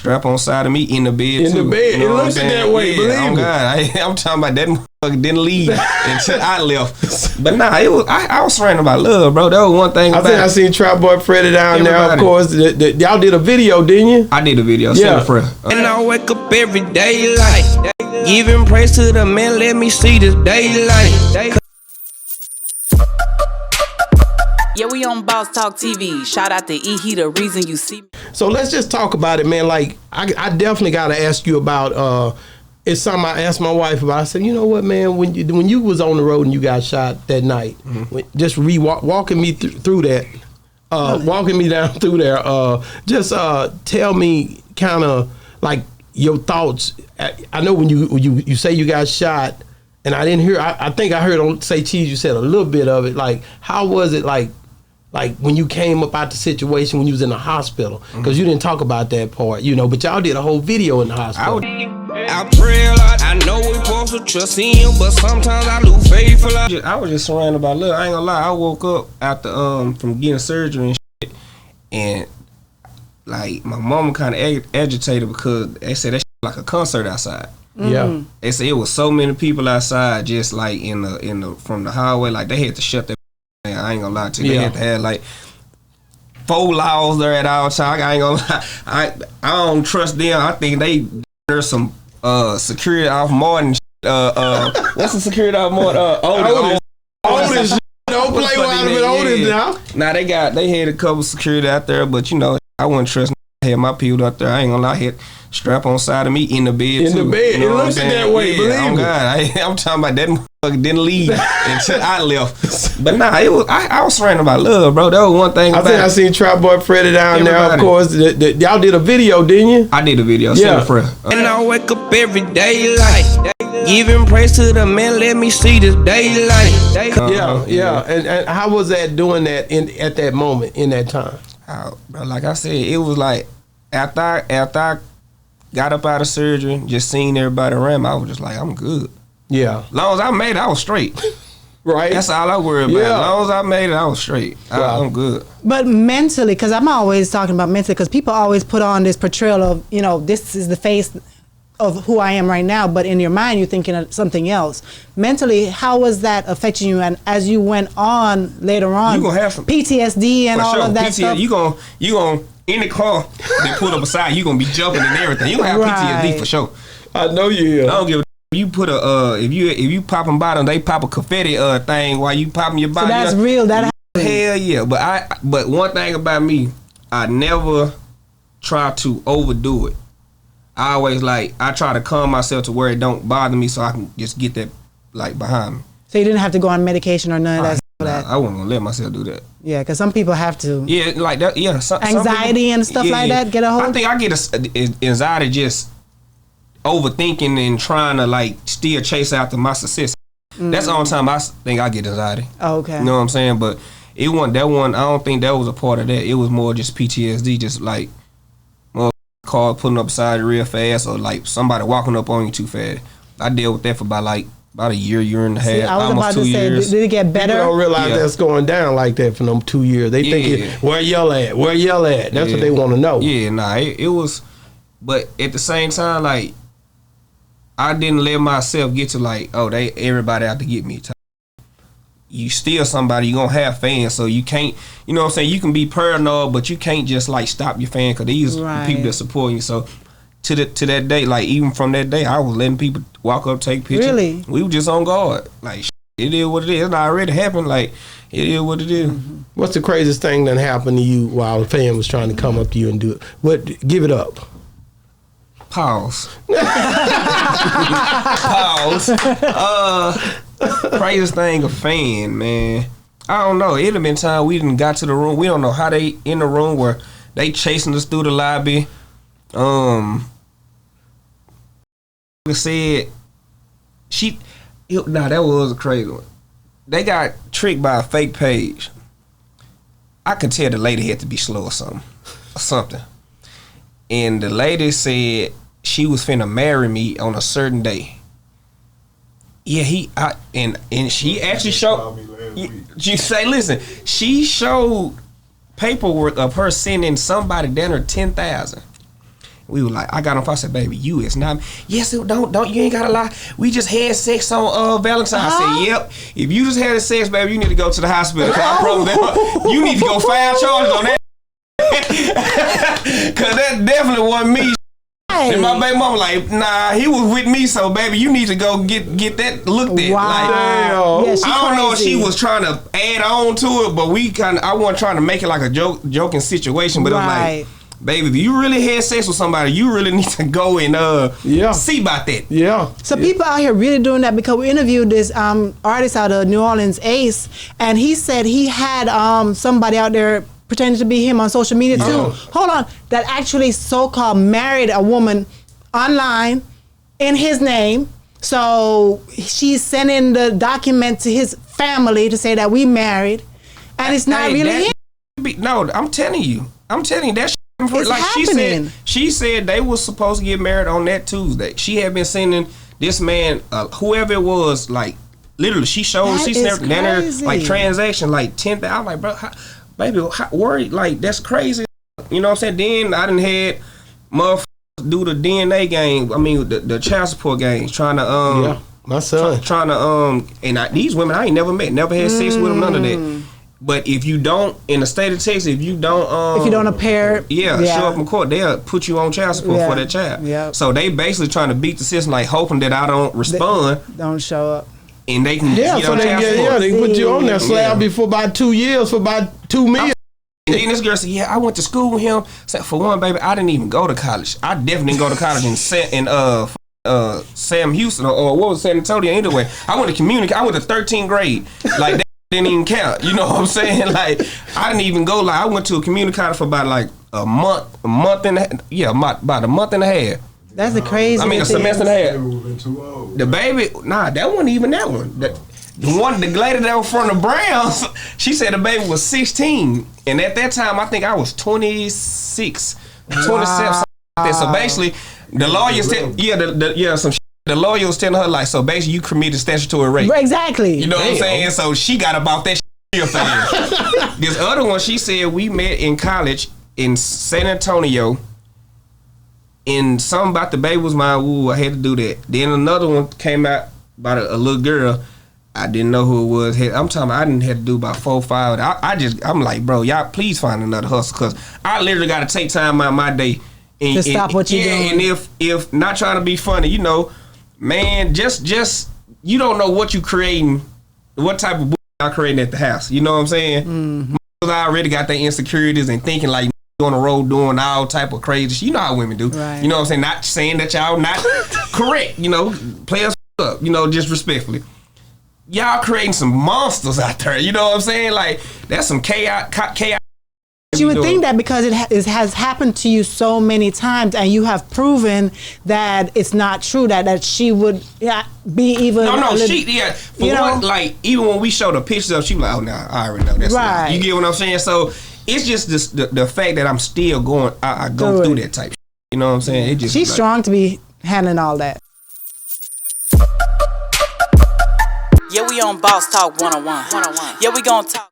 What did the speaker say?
strap on side of me in the bed in too. the bed. You know It looks that way. Yeah, believe me. God, I'm talking about that motherfucker didn't leave until I left. But nah, it was I was surrounded by love, bro. That was one thing. I seen Trap Boy Freddy down there. Of course, y'all did a video, didn't you? I did a video. Yeah. And I wake up every day like giving praise to the man. Let me see this daylight. Yeah, we on Boss Talk TV. Shout out to E. He the reason you see me. So let's just talk about it, man. Like, I definitely got to ask you about, it's something I asked my wife about. I said, you know what, man, when you was on the road and you got shot that night, just walking me through that, walking me down through there, just tell me kind of like your thoughts. I know when you say you got shot, and I didn't hear, I think I heard on Say Cheese, you said a little bit of it. Like, how was it like when you came up out the situation when you was in the hospital? Because you didn't talk about that part, you know, but y'all did a whole video in the hospital. I pray a lot. I know we supposed to trust him, but sometimes I lose faith. I was just surrounded by love. I ain't gonna lie. I woke up after from getting surgery and shit, and like my mama kind of agitated because they said that shit like a concert outside. Yeah, they said it was so many people outside, just like in the from the highway, like they had to shut that. I ain't gonna lie to you. They had to have like 4 laws there at all time. I ain't gonna lie. I don't trust them. I think there's some security off Martin. What's the security off Martin? Oldest. Don't play with Oldest now. Nah, they had a couple security out there, but you know I wouldn't trust. I had my people out there. I ain't gonna lie. I had strap on side of me in the bed. In the bed. You know it looks that way. Yeah, believe me. God, I'm talking about that motherfucker didn't leave until I left. But nah, it was I was surrounded by love, bro. That was one thing. I seen Trap Boy Freddy down there. Of course, y'all did a video, didn't you? I did a video. Yeah. And I wake up every day like giving praise to the man. Let me see this daylight. Yeah. And how was that doing that at that moment in that time? Bro, like I said, it was like after I got up out of surgery, just seeing everybody around me, I was just like, I'm good. Yeah. As long as I made it, I was straight. Right. That's all I worry about. Yeah. As long as I made it, I was straight. Wow. I'm good. But mentally, because I'm always talking about mentally, because people always put on this portrayal of, you know, this is the face of who I am right now, but in your mind you're thinking of something else. Mentally, how was that affecting you? And as you went on later on, you gonna have some PTSD and all of that stuff. You gonna in the car they pull up beside you gonna be jumping and everything. You gonna have PTSD for sure. I know you. I don't give a you put a if you popping bottom, they pop a confetti thing while you popping your body. So that's real. That hell yeah. But one thing about me, I never try to overdo it. I always I try to calm myself to where it don't bother me, so I can just get that behind me. So you didn't have to go on medication or none of that. I wasn't gonna let myself do that. Yeah, because some people have to. Yeah, like that. Yeah, anxiety people, and stuff like that. Get a hold. I think I get anxiety just overthinking and trying to still chase after my success. That's the only time I think I get anxiety. Oh, okay. You know what I'm saying? But it wasn't that one. I don't think that was a part of that. It was more just PTSD, just car pulling up beside you real fast, or somebody walking up on you too fast. I dealt with that for about a year and a half, I was almost about 2 to say, years. did it get better? People don't realize that's going down like that for them 2 years. They think where Yella at? Where Yella at? That's what they want to know. Yeah, nah, it was. But at the same time, I didn't let myself get to everybody out to get me. You still somebody, you gonna have fans, so you can't, you know what I'm saying, you can be paranoid, but you can't just stop your fan, because these are people that support you. So to that day, even from that day, I was letting people walk up, take pictures. Really? We were just on guard. It is what it is. It already happened. It is what it is. Mm-hmm. What's the craziest thing that happened to you while a fan was trying to come up to you and do it? What? Give it up. Pause. Pause. Craziest thing, a fan, man. I don't know. It'd have been time we didn't got to the room. We don't know how they in the room where they chasing us through the lobby. Said that was a crazy one. They got tricked by a fake page. I could tell the lady had to be slow or something. And the lady said she was finna marry me on a certain day. Yeah, and she actually showed. She say, listen, she showed paperwork of her sending somebody down her $10,000. We were like, I got on. I said, baby, you is not. Yes, don't. You ain't gotta lie. We just had sex on Valentine's. I said, yep. If you just had sex, baby, you need to go to the hospital. Cause I promise that you need to go file charges on that. Cause that definitely wasn't me. And my baby mama like, nah, he was with me, so baby, you need to go get that looked at. Wow. Like, Yeah, I don't know if she was trying to add on to it, but I wasn't trying to make it like a joking situation, but it was like, baby, if you really had sex with somebody, you really need to go and see about that. Yeah. So people out here really doing that, because we interviewed this artist out of New Orleans, Ace, and he said he had somebody out there pretending to be him on social media too. Hold on, that actually so-called married a woman online in his name. So she's sending the document to his family to say that we married, and it's not really him. No, I'm telling you that. It's like happening. she said they was supposed to get married on that Tuesday. She had been sending this man, whoever it was, like literally, she showed like transaction like 10,000. I'm like, bro, baby, worried, like that's crazy. You know what I'm saying? Then I done had motherfuckers do the DNA game. I mean the child support games, trying to my son trying to and these women I ain't never met, never had sex with them, none of that. But if you don't, in the state of Texas, if you don't appear, show up in court, they'll put you on child support for that child. Yeah. So they basically trying to beat the system, like hoping that I don't respond, don't show up, and they can they can put you on that slab before about 2 years for about $2 million. And then this girl said, "Yeah, I went to school with him." Said, for one, baby, I didn't even go to college. I definitely didn't go to college in Sam Houston or what was San Antonio anyway. I went to community. I went to 13th grade. Like that didn't even count. You know what I'm saying? Like I didn't even go. Like I went to a community college for about like a month and about a month and a half. That's the crazy. I mean, a semester and a half. The baby, that wasn't even that one. The lady that was from the Browns, she said the baby was 16, and at that time I think I was 26, 27. Wow. So basically, the lawyers the lawyer was telling her like, so basically you committed statutory rape. Exactly. You know what I'm saying? So she got about that real fast. This other one, she said we met in college in San Antonio. And something about the baby was mine. Ooh, I had to do that. Then another one came out about a little girl. I didn't know who it was. I'm talking about I didn't have to do about 4 or 5. I'm like, bro, y'all please find another hustle, because I literally got to take time out of my day to stop what you're doing. And if not trying to be funny, you know, man, just you don't know what you creating, what type of y'all creating at the house. You know what I'm saying? Mm-hmm. I already got their insecurities and thinking like on the road doing all type of crazy shit. You know how women do. Right. You know what I'm saying? Not saying that y'all not correct. You know, play us up. You know, just respectfully. Y'all creating some monsters out there. You know what I'm saying? Like that's some chaos. You would think that because it has happened to you so many times, and you have proven that it's not true, that she would be even. No, like even when we showed the pictures of, she was like, oh no, I already know that's right. You get what I'm saying? So it's just the fact that I'm still going. I go through that type. Shit. You know what I'm saying? It just she's strong to be handling all that. Yeah, we on Boss Talk 101. Yeah, we gonna talk.